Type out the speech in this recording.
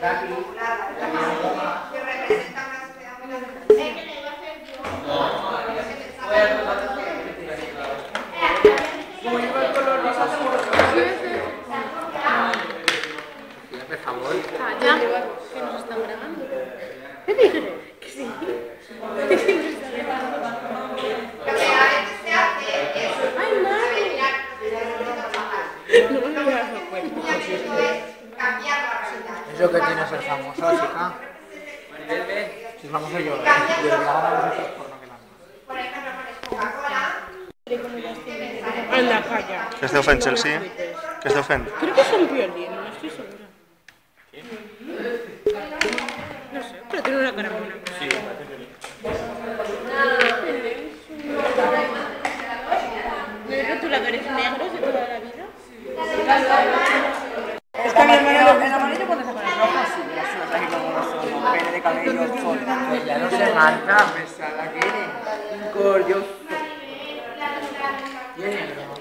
Ya, que nos están grabando. ¿Qué dices? Que sí. Que sí nos están grabando. ¡Ay, madre! No me había dado cuenta. Es lo que tiene ser famoso, chica. Si es famoso yo, de verdad no sé porno que la Anda, calla. Què esteu fent, Chelsea? Què esteu fent? Creo que es un violín, no estoy segura. No sé, pero tiene una cara buena. Sí, parece violín. ¿No hay rotuladores negros de toda la vida? Es que a mi hermano el amarillo cuando se pone rojo así, así, así como son pene de cabello, sol. Ya no se marca, pesada que eres. Un cordio. Tiene, ¿no?